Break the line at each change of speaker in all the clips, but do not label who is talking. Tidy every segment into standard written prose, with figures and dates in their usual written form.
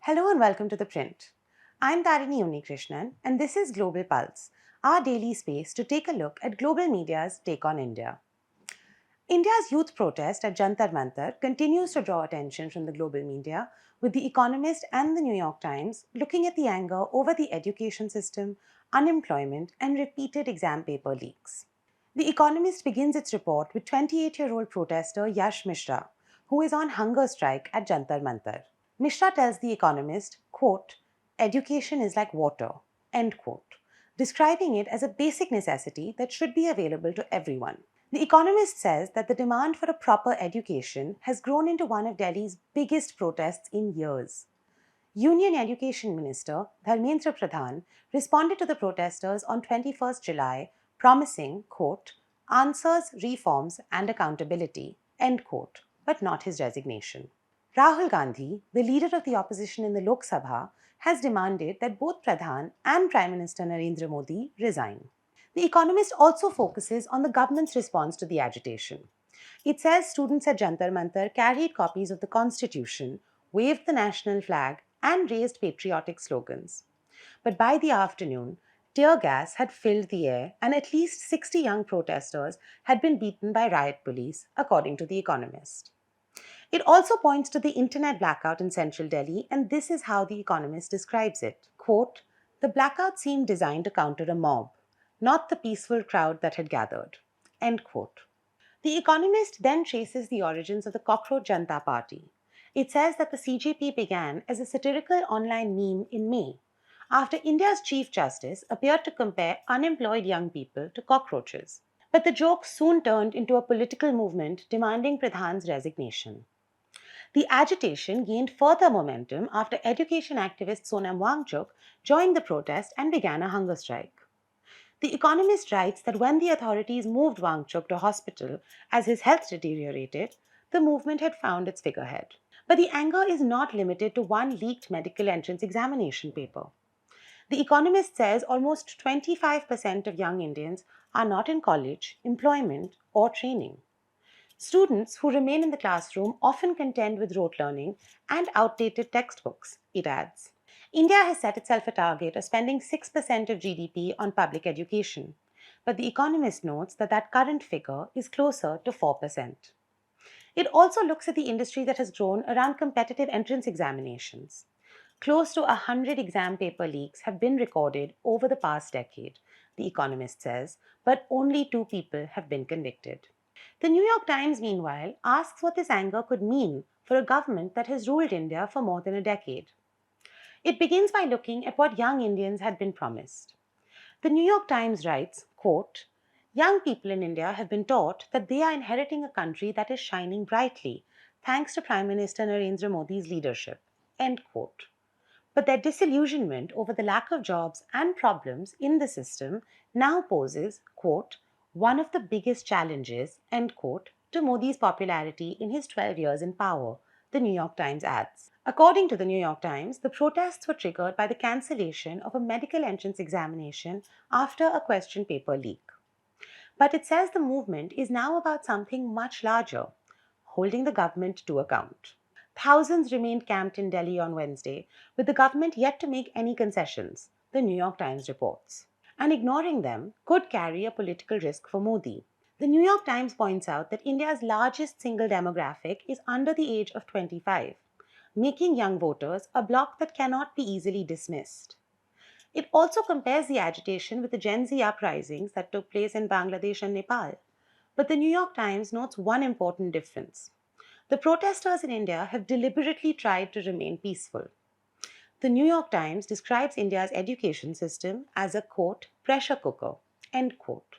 Hello and welcome to The Print. I'm Tarini Unnikrishnan and this is Global Pulse, our daily space to take a look at global media's take on India. India's youth protest at Jantar Mantar continues to draw attention from the global media, with The Economist and the New York Times looking at the anger over the education system, unemployment, and repeated exam paper leaks. The Economist begins its report with 28-year-old protester Yash Mishra, who is on hunger strike at Jantar Mantar. Mishra tells The Economist, quote, education is like water, end quote, describing it as a basic necessity that should be available to everyone. The Economist says that the demand for a proper education has grown into one of Delhi's biggest protests in years. Union Education Minister Dharmendra Pradhan responded to the protesters on 21st July, promising, quote, answers, reforms, and accountability, end quote, but not his resignation. Rahul Gandhi, the leader of the opposition in the Lok Sabha, has demanded that both Pradhan and Prime Minister Narendra Modi resign. The Economist also focuses on the government's response to the agitation. It says students at Jantar Mantar carried copies of the Constitution, waved the national flag, and raised patriotic slogans. But by the afternoon, tear gas had filled the air, and at least 60 young protesters had been beaten by riot police, according to The Economist. It also points to the internet blackout in central Delhi, and this is how The Economist describes it. Quote, the blackout seemed designed to counter a mob, not the peaceful crowd that had gathered. End quote. The Economist then traces the origins of the Cockroach Janta Party. It says that the CJP began as a satirical online meme in May, after India's Chief Justice appeared to compare unemployed young people to cockroaches. But the joke soon turned into a political movement demanding Pradhan's resignation. The agitation gained further momentum after education activist Sonam Wangchuk joined the protest and began a hunger strike. The Economist writes that when the authorities moved Wangchuk to hospital as his health deteriorated, the movement had found its figurehead. But the anger is not limited to one leaked medical entrance examination paper. The Economist says almost 25% of young Indians are not in college, employment, or training. Students who remain in the classroom often contend with rote learning and outdated textbooks, it adds. India has set itself a target of spending 6% of GDP on public education, but The Economist notes that that current figure is closer to 4%. It also looks at the industry that has grown around competitive entrance examinations. Close to 100 exam paper leaks have been recorded over the past decade, The Economist says, but only 2 people have been convicted. The New York Times, meanwhile, asks what this anger could mean for a government that has ruled India for more than a decade. It begins by looking at what young Indians had been promised. The New York Times writes, quote, young people in India have been taught that they are inheriting a country that is shining brightly, thanks to Prime Minister Narendra Modi's leadership, end quote. But their disillusionment over the lack of jobs and problems in the system now poses, quote, one of the biggest challenges, end quote, to Modi's popularity in his 12 years in power, the New York Times adds. According to the New York Times, the protests were triggered by the cancellation of a medical entrance examination after a question paper leak. But it says the movement is now about something much larger, holding the government to account. Thousands remained camped in Delhi on Wednesday, with the government yet to make any concessions, the New York Times reports. And ignoring them could carry a political risk for Modi. The New York Times points out that India's largest single demographic is under the age of 25, making young voters a bloc that cannot be easily dismissed. It also compares the agitation with the Gen Z uprisings that took place in Bangladesh and Nepal. But the New York Times notes one important difference. The protesters in India have deliberately tried to remain peaceful. The New York Times describes India's education system as a, quote, pressure cooker, end quote.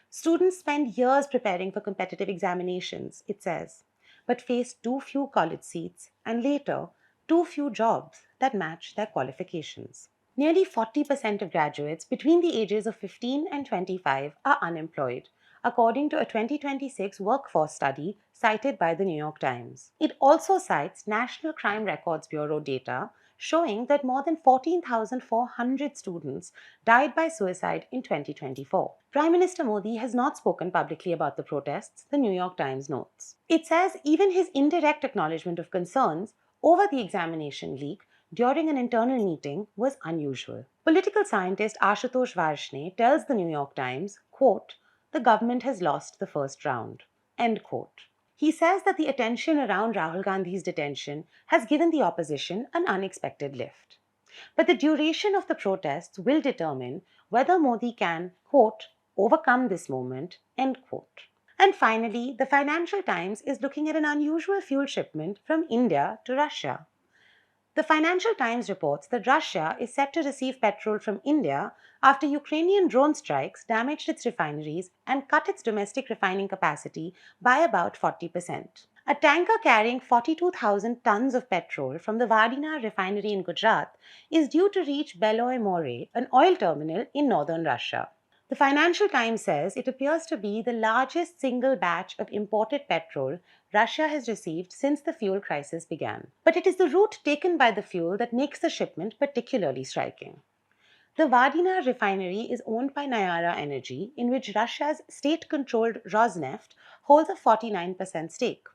Students spend years preparing for competitive examinations, it says, but face too few college seats and later too few jobs that match their qualifications. Nearly 40% of graduates between the ages of 15 and 25 are unemployed, according to a 2026 workforce study cited by the New York Times. It also cites National Crime Records Bureau data showing that more than 14,400 students died by suicide in 2024. Prime Minister Modi has not spoken publicly about the protests, the New York Times notes. It says even his indirect acknowledgement of concerns over the examination leak during an internal meeting was unusual. Political scientist Ashutosh Varshney tells the New York Times, quote, "The government has lost the first round," end quote. He says that the attention around Rahul Gandhi's detention has given the opposition an unexpected lift. But the duration of the protests will determine whether Modi can, quote, "overcome this moment," end quote. And finally, the Financial Times is looking at an unusual fuel shipment from India to Russia. The Financial Times reports that Russia is set to receive petrol from India after Ukrainian drone strikes damaged its refineries and cut its domestic refining capacity by about 40%. A tanker carrying 42,000 tons of petrol from the Vardina refinery in Gujarat is due to reach Beloy More, an oil terminal in northern Russia. The Financial Times says it appears to be the largest single batch of imported petrol Russia has received since the fuel crisis began. But it is the route taken by the fuel that makes the shipment particularly striking. The Vardina refinery is owned by Nayara Energy, in which Russia's state-controlled Rosneft holds a 49% stake.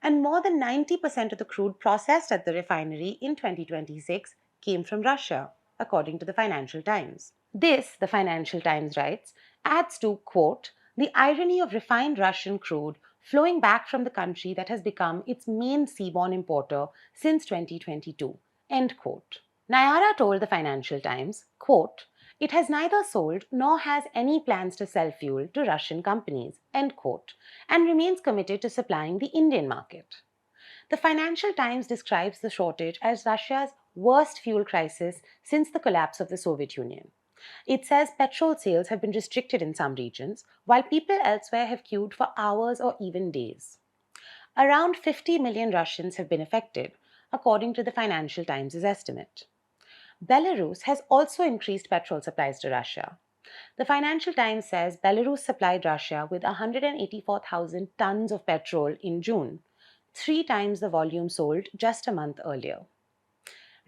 And more than 90% of the crude processed at the refinery in 2026 came from Russia, according to the Financial Times. This, the Financial Times writes, adds to, quote, "the irony of refined Russian crude flowing back from the country that has become its main seaborne importer since 2022," end quote. Nayara told the Financial Times, quote, "It has neither sold nor has any plans to sell fuel to Russian companies," end quote, and remains committed to supplying the Indian market. The Financial Times describes the shortage as Russia's worst fuel crisis since the collapse of the Soviet Union. It says petrol sales have been restricted in some regions, while people elsewhere have queued for hours or even days. Around 50 million Russians have been affected, according to the Financial Times' estimate. Belarus has also increased petrol supplies to Russia. The Financial Times says Belarus supplied Russia with 184,000 tons of petrol in June, 3 times the volume sold just a month earlier.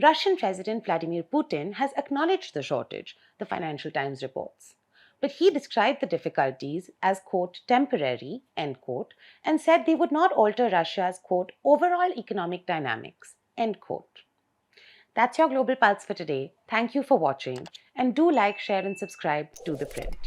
Russian President Vladimir Putin has acknowledged the shortage, the Financial Times reports. But he described the difficulties as, quote, "temporary," end quote, and said they would not alter Russia's, quote, "overall economic dynamics," end quote. That's your Global Pulse for today. Thank you for watching. And do like, share, and subscribe to The Print.